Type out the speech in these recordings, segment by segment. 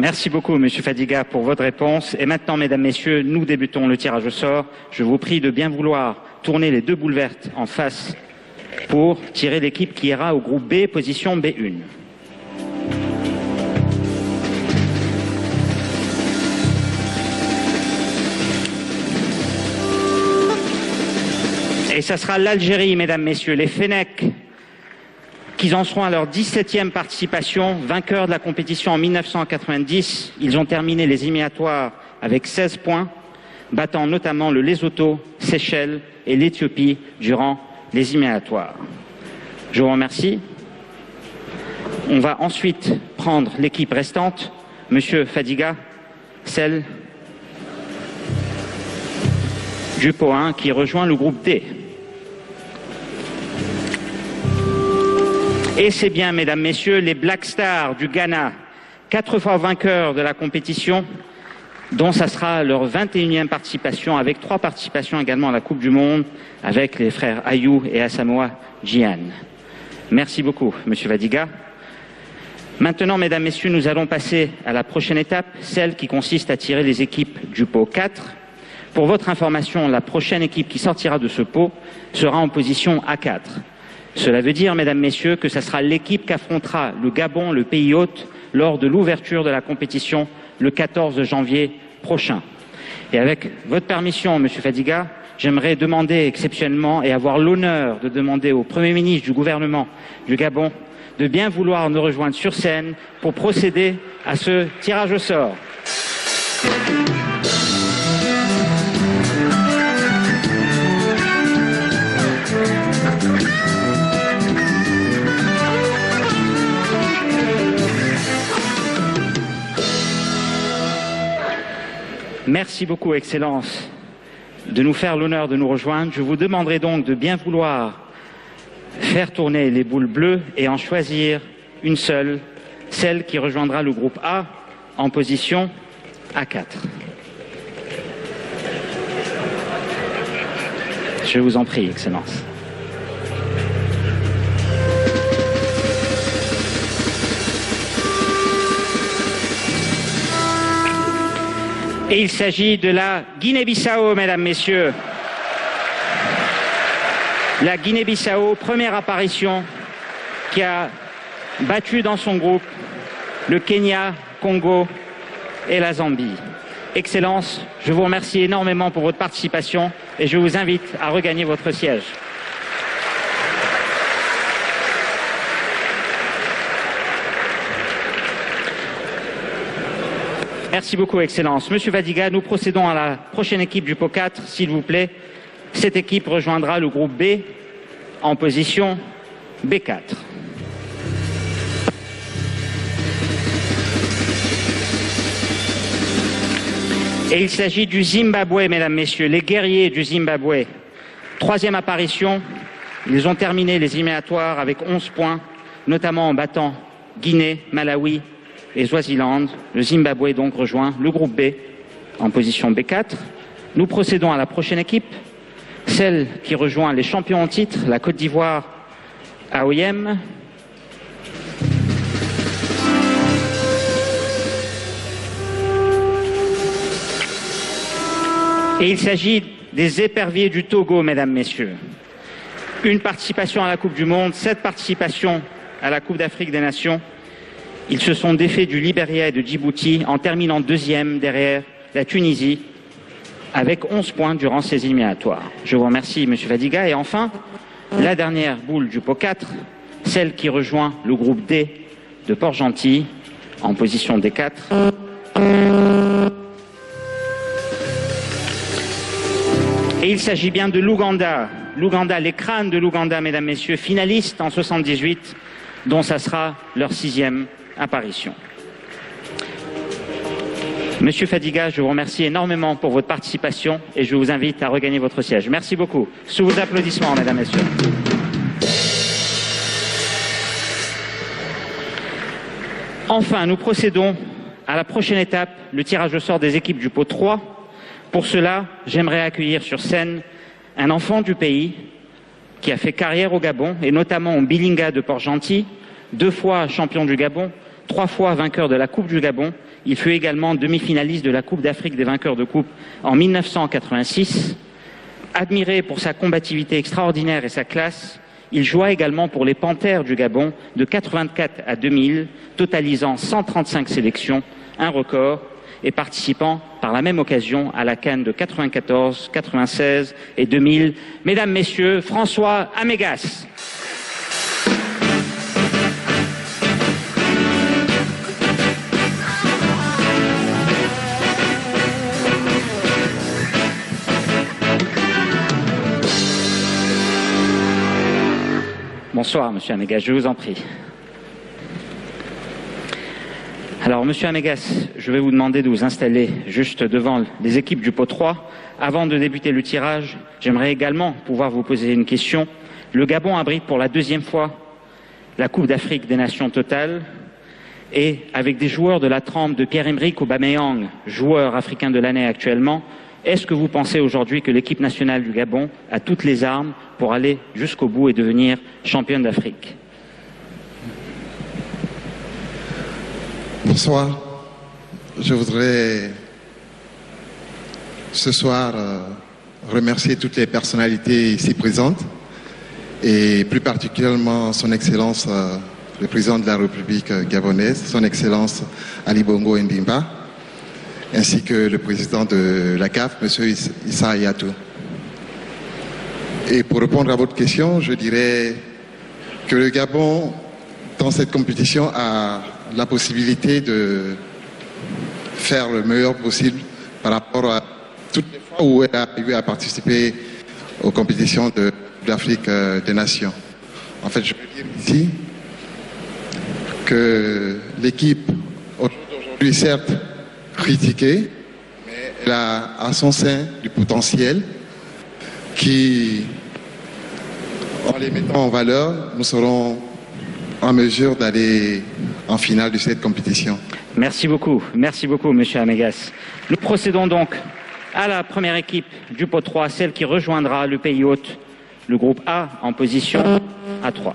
Merci beaucoup, Monsieur Fadiga, pour votre réponse. Et maintenant, Mesdames, Messieurs, nous débutons le tirage au sort. Je vous prie de bien vouloir tourner les deux boules vertes en face pour tirer l'équipe qui ira au groupe B, position B1. Et ça sera l'Algérie, Mesdames, Messieurs, les Fennecs, qui en seront à leur 17e participation, vainqueurs de la compétition en 1990. Ils ont terminé les éliminatoires avec 16 points, battant notamment le Lesotho, Seychelles et l'Éthiopie durant les éliminatoires. Je vous remercie. On va ensuite prendre l'équipe restante. Monsieur Fadiga, celle du pot 1 qui rejoint le groupe D. Et c'est bien, Mesdames, Messieurs, les Black Stars du Ghana, 4 fois vainqueurs de la compétition, dont ça sera leur 21e participation, avec 3 participations également à la Coupe du Monde, avec les frères Ayou et Asamoah Gyan. Merci beaucoup, Monsieur Fadiga. Maintenant, Mesdames, Messieurs, nous allons passer à la prochaine étape, celle qui consiste à tirer les équipes du pot 4. Pour votre information, la prochaine équipe qui sortira de ce pot sera en position A4. Cela veut dire, Mesdames, Messieurs, que ce sera l'équipe qu'affrontera le Gabon, le pays hôte, lors de l'ouverture de la compétition le 14 janvier prochain. Et avec votre permission, Monsieur Fadiga, j'aimerais demander exceptionnellement et avoir l'honneur de demander au Premier ministre du gouvernement du Gabon de bien vouloir nous rejoindre sur scène pour procéder à ce tirage au sort. Merci beaucoup, Excellence, de nous faire l'honneur de nous rejoindre. Je vous demanderai donc de bien vouloir faire tourner les boules bleues et en choisir une seule, celle qui rejoindra le groupe A en position A4. Je vous en prie, Excellence. Et il s'agit de la Guinée-Bissau, Mesdames, Messieurs. La Guinée-Bissau, première apparition, qui a battu dans son groupe le Kenya, Congo et la Zambie. Excellence, je vous remercie énormément pour votre participation et je vous invite à regagner votre siège. Merci beaucoup, Excellence. Monsieur Fadiga, nous procédons à la prochaine équipe du pot 4, s'il vous plaît. Cette équipe rejoindra le groupe B en position B4. Et il s'agit du Zimbabwe, Mesdames, Messieurs, les guerriers du Zimbabwe. 3e apparition, ils ont terminé les éliminatoires avec 11 points, notamment en battant Guinée, Malawi et Swaziland. Le Zimbabwe donc rejoint le groupe B en position B4. Nous procédons à la prochaine équipe, celle qui rejoint les champions en titre, la Côte d'Ivoire AOM. Et il s'agit des éperviers du Togo, Mesdames, Messieurs. Une participation à la Coupe du Monde, 7 participations à la Coupe d'Afrique des Nations. Ils se sont défaits du Libéria et de Djibouti en terminant 2e derrière la Tunisie avec 11 points durant ces éliminatoires. Je vous remercie, Monsieur Fadiga. Et enfin, la dernière boule du pot 4, celle qui rejoint le groupe D de Port-Gentil en position D4. Et il s'agit bien de l'Ouganda. L'Ouganda, les crânes de l'Ouganda, Mesdames, Messieurs, finalistes en 78, dont ça sera leur 6e apparition. Monsieur Fadiga, je vous remercie énormément pour votre participation et je vous invite à regagner votre siège. Merci beaucoup. Sous vos applaudissements, Mesdames, Messieurs. Enfin, nous procédons à la prochaine étape, le tirage au sort des équipes du pot 3. Pour cela, j'aimerais accueillir sur scène un enfant du pays qui a fait carrière au Gabon et notamment au Bilinga de Port-Gentil, 2 fois champion du Gabon, 3 fois vainqueur de la Coupe du Gabon Il fut également demi-finaliste de la Coupe d'Afrique des vainqueurs de coupe en 1986. Admiré pour sa combativité extraordinaire et sa classe, il joua également pour les Panthères du Gabon de 84 à 2000, totalisant 135 sélections, un record, et participant par la même occasion à la CAN de 94, 96 et 2000. Mesdames, Messieurs, François Amégas. Bonsoir, Monsieur Amégas, je vous en prie. Alors, Monsieur Amégas, je vais vous demander de vous installer juste devant les équipes du pot 3. Avant de débuter le tirage, j'aimerais également pouvoir vous poser une question. Le Gabon abrite pour la deuxième fois la Coupe d'Afrique des Nations totale et avec des joueurs de la trempe de Pierre-Emerick Aubameyang, joueur africain de l'année actuellement, est-ce que vous pensez aujourd'hui que l'équipe nationale du Gabon a toutes les armes pour aller jusqu'au bout et devenir championne d'Afrique? Bonsoir. Je voudrais ce soir remercier toutes les personnalités ici présentes et plus particulièrement son Excellence le Président de la République gabonaise, son Excellence Ali Bongo Ndimba, ainsi que le Président de la CAF, M. Issa Hayatou. Et pour répondre à votre question, je dirais que le Gabon, dans cette compétition, a la possibilité de faire le meilleur possible par rapport à toutes les fois où elle a eu à participer aux compétitions d'Afrique des Nations. En fait, je veux dire ici que l'équipe aujourd'hui, certes, critiquée, mais elle a à son sein du potentiel qui, en les mettant en valeur, nous serons en mesure d'aller en finale de cette compétition. Merci beaucoup, Monsieur Amégas. Nous procédons donc à la première équipe du pot 3, celle qui rejoindra le pays hôte, le groupe A, en position A3.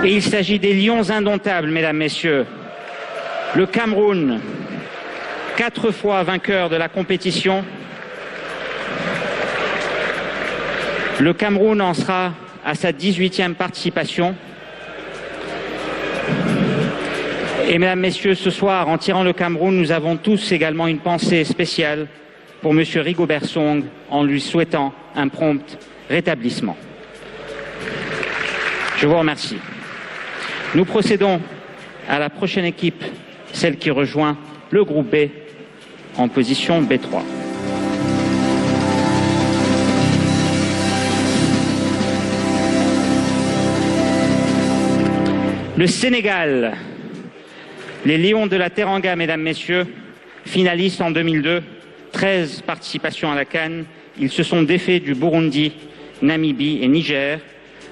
Et il s'agit des Lions indomptables, mesdames, messieurs. Le Cameroun, 4 fois vainqueur de la compétition. Le Cameroun en sera à sa 18e participation. Et mesdames, messieurs, ce soir, en tirant le Cameroun, nous avons tous également une pensée spéciale pour M. Rigobert Song en lui souhaitant un prompt rétablissement. Je vous remercie. Nous procédons à la prochaine équipe, celle qui rejoint le groupe B en position B3. Le Sénégal, les Lions de la Teranga, mesdames, messieurs, finalistes en 2002, 13 participations à la CAN, ils se sont défaits du Burundi, Namibie et Niger,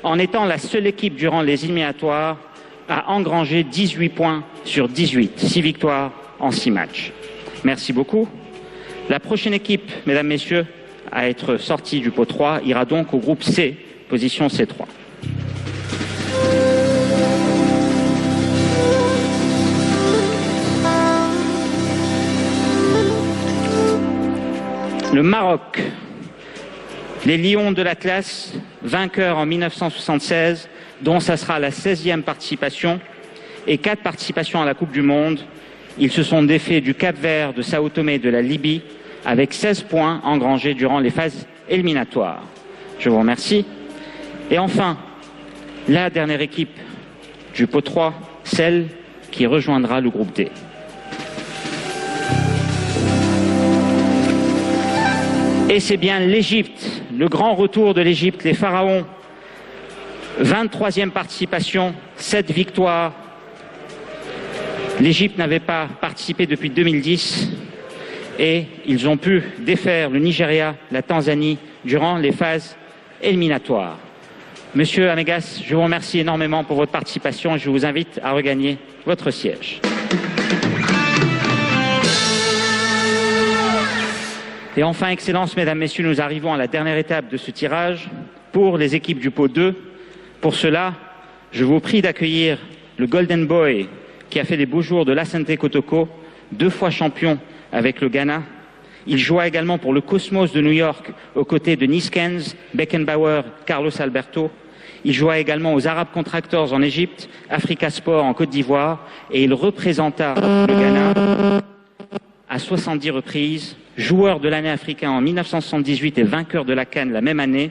en étant la seule équipe durant les éliminatoires à engranger 18 points sur 18, 6 victoires en 6 matchs. Merci beaucoup. La prochaine équipe, mesdames, messieurs, à être sortie du pot 3 ira donc au groupe C, position C3. Le Maroc, les Lions de l'Atlas, vainqueurs en 1976, dont ça sera la 16e participation et 4 participations à la Coupe du Monde. Ils se sont défaits du Cap-Vert, de Sao Tomé et de la Libye avec 16 points engrangés durant les phases éliminatoires. Je vous remercie. Et enfin, la dernière équipe du pot 3, celle qui rejoindra le groupe D. Et c'est bien l'Égypte, le grand retour de l'Égypte, les Pharaons. 23e participation, 7 victoires. L'Égypte n'avait pas participé depuis 2010 et ils ont pu défaire le Nigeria, la Tanzanie durant les phases éliminatoires. Monsieur Amégas, je vous remercie énormément pour votre participation et je vous invite à regagner votre siège. Et enfin, Excellences, Mesdames, Messieurs, nous arrivons à la dernière étape de ce tirage pour les équipes du pot 2. Pour cela, je vous prie d'accueillir le Golden Boy qui a fait les beaux jours de l'Asante Kotoko, 2 fois champion avec le Ghana. Il joua également pour le Cosmos de New York aux côtés de Niskens, Beckenbauer, Carlos Alberto. Il joua également aux Arab Contractors en Égypte, Africa Sport en Côte d'Ivoire et il représenta le Ghana à 70 reprises. Joueur de l'année africain en 1978 et vainqueur de la CAN la même année,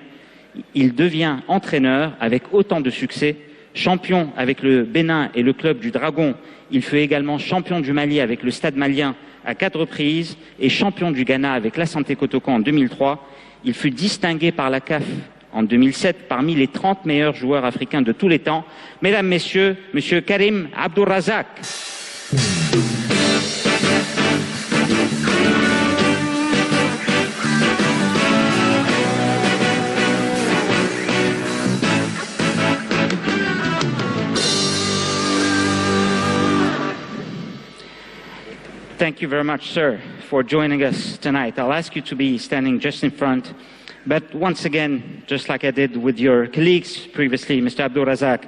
il devient entraîneur avec autant de succès. Champion avec le Bénin et le club du Dragon, il fut également champion du Mali avec le Stade malien à 4 reprises et champion du Ghana avec l'Asante Kotoko en 2003. Il fut distingué par la CAF en 2007 parmi les 30 meilleurs joueurs africains de tous les temps. Mesdames, Messieurs, Monsieur Karim Abdourazak. Thank you very much, sir, for joining us tonight. I'll ask you to be standing just in front. But once again, just like I did with your colleagues previously, Mr. Abdourazak,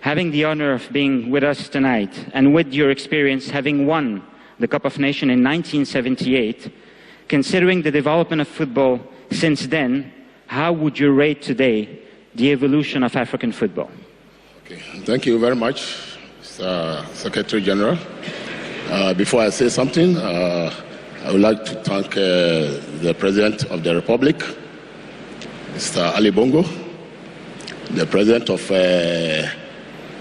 having the honor of being with us tonight and with your experience having won the Cup of Nations in 1978, considering the development of football since then, how would you rate today the evolution of African football? Okay. Thank you very much, Mr. Secretary General. Before I say something, I would like to thank the President of the Republic, Mr. Ali Bongo, the President of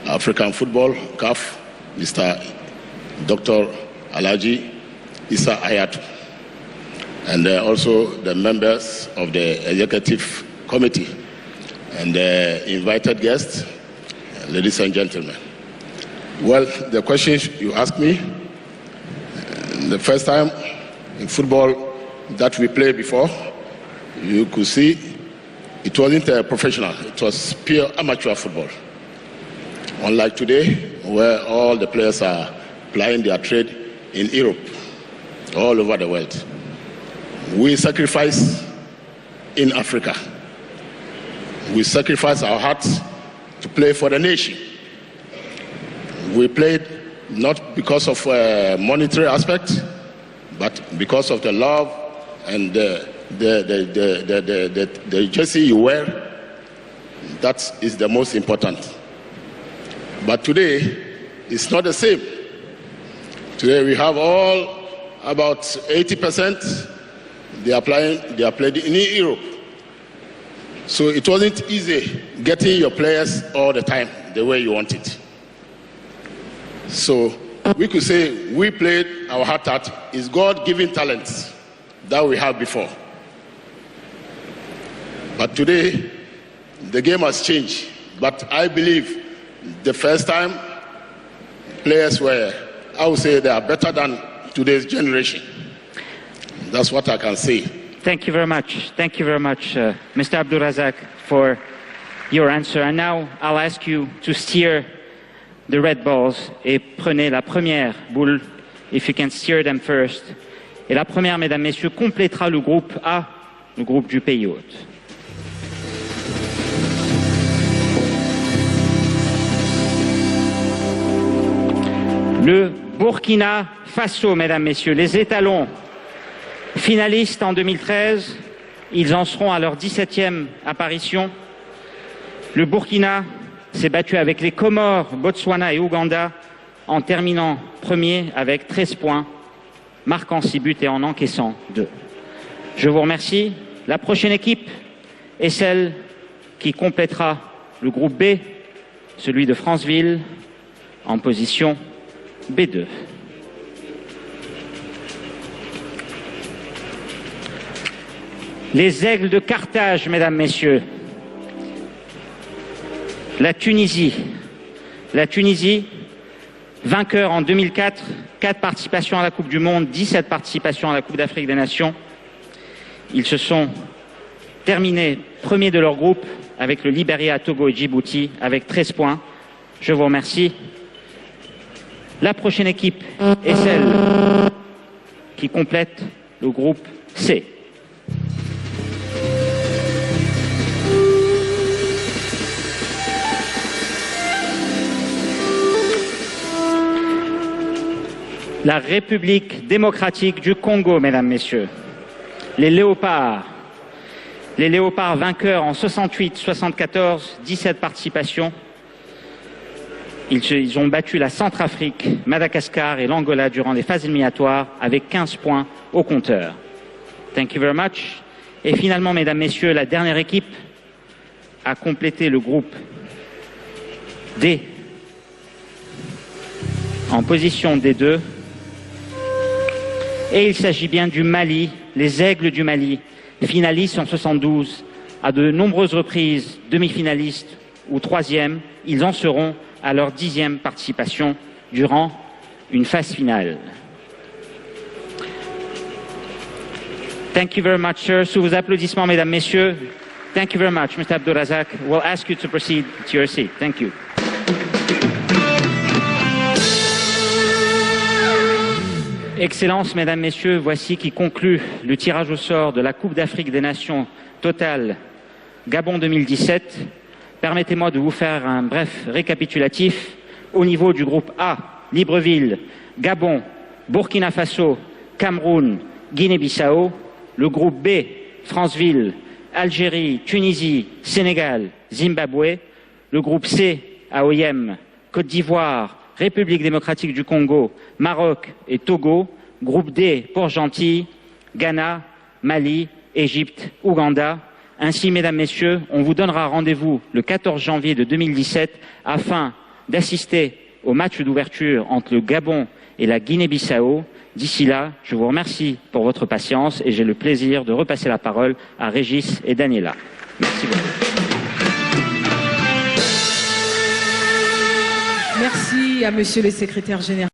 African Football, CAF, Mr. Dr. Alhaji Issa Hayatou, and also the members of the Executive Committee and the invited guests, ladies and gentlemen. Well, the questions you asked me, the first time in football that we played before, you could see it wasn't professional, it was pure amateur football. Unlike today, where all the players are plying their trade in Europe, all over the world. We sacrifice in Africa. We sacrifice our hearts to play for the nation. We played not because of monetary aspect, but because of the love and the jersey you wear. That is the most important. But today, it's not the same. Today we have all about 80%. They are played in Europe. So it wasn't easy getting your players all the time the way you want it. So we could say we played our heart out. It's God-given talents that we have before. But today, the game has changed. But I believe the first time, players were, I would say they are better than today's generation. That's what I can say. Thank you very much. Thank you very much, Mr. Abdourazak, for your answer. And now I'll ask you to steer the red balls et prenez la première boule, if you can steer them first. Et la première, mesdames, messieurs, complétera le groupe A, le groupe du pays hôte. Le Burkina Faso, mesdames, messieurs, les étalons finalistes en 2013, ils en seront à leur 17e apparition. Le Burkina s'est battu avec les Comores, Botswana et Ouganda en terminant premier avec 13 points, marquant 6 buts et en encaissant 2. Je vous remercie. La prochaine équipe est celle qui complétera le groupe B, celui de Franceville, en position B2. Les Aigles de Carthage, mesdames, messieurs. La Tunisie, vainqueur en 2004, 4 participations à la Coupe du Monde, 17 participations à la Coupe d'Afrique des Nations. Ils se sont terminés premiers de leur groupe avec le Libéria, Togo et Djibouti avec 13 points. Je vous remercie. La prochaine équipe est celle qui complète le groupe C. La République démocratique du Congo, mesdames, messieurs. Les Léopards. Les Léopards vainqueurs en 68, 74, 17 participations. Ils ont battu la Centrafrique, Madagascar et l'Angola durant les phases éliminatoires avec 15 points au compteur. Thank you very much. Et finalement, mesdames, messieurs, la dernière équipe a complété le groupe D en position D2. Et il s'agit bien du Mali, les Aigles du Mali, finalistes en 72, à de nombreuses reprises demi-finalistes ou troisième. Ils en seront à leur 10e participation durant une phase finale. Thank you very much, sir. Sous vos applaudissements, mesdames, messieurs. Thank you very much, Mr. Abdourazak. We'll ask you to proceed to your seat. Thank you. Excellences, mesdames, messieurs, voici qui conclut le tirage au sort de la Coupe d'Afrique des Nations Total Gabon 2017. Permettez-moi de vous faire un bref récapitulatif. Au niveau du groupe A, Libreville, Gabon, Burkina Faso, Cameroun, Guinée-Bissau. Le groupe B, Franceville, Algérie, Tunisie, Sénégal, Zimbabwe. Le groupe C, AOIM, Côte d'Ivoire, République démocratique du Congo, Maroc et Togo. Groupe D pour Gentilles, Ghana, Mali, Égypte, Ouganda. Ainsi, mesdames, messieurs, on vous donnera rendez-vous le 14 janvier de 2017 afin d'assister au match d'ouverture entre le Gabon et la Guinée-Bissau. D'ici là, je vous remercie pour votre patience et j'ai le plaisir de repasser la parole à Régis et Daniela. Merci beaucoup. Merci à Monsieur le Secrétaire Général.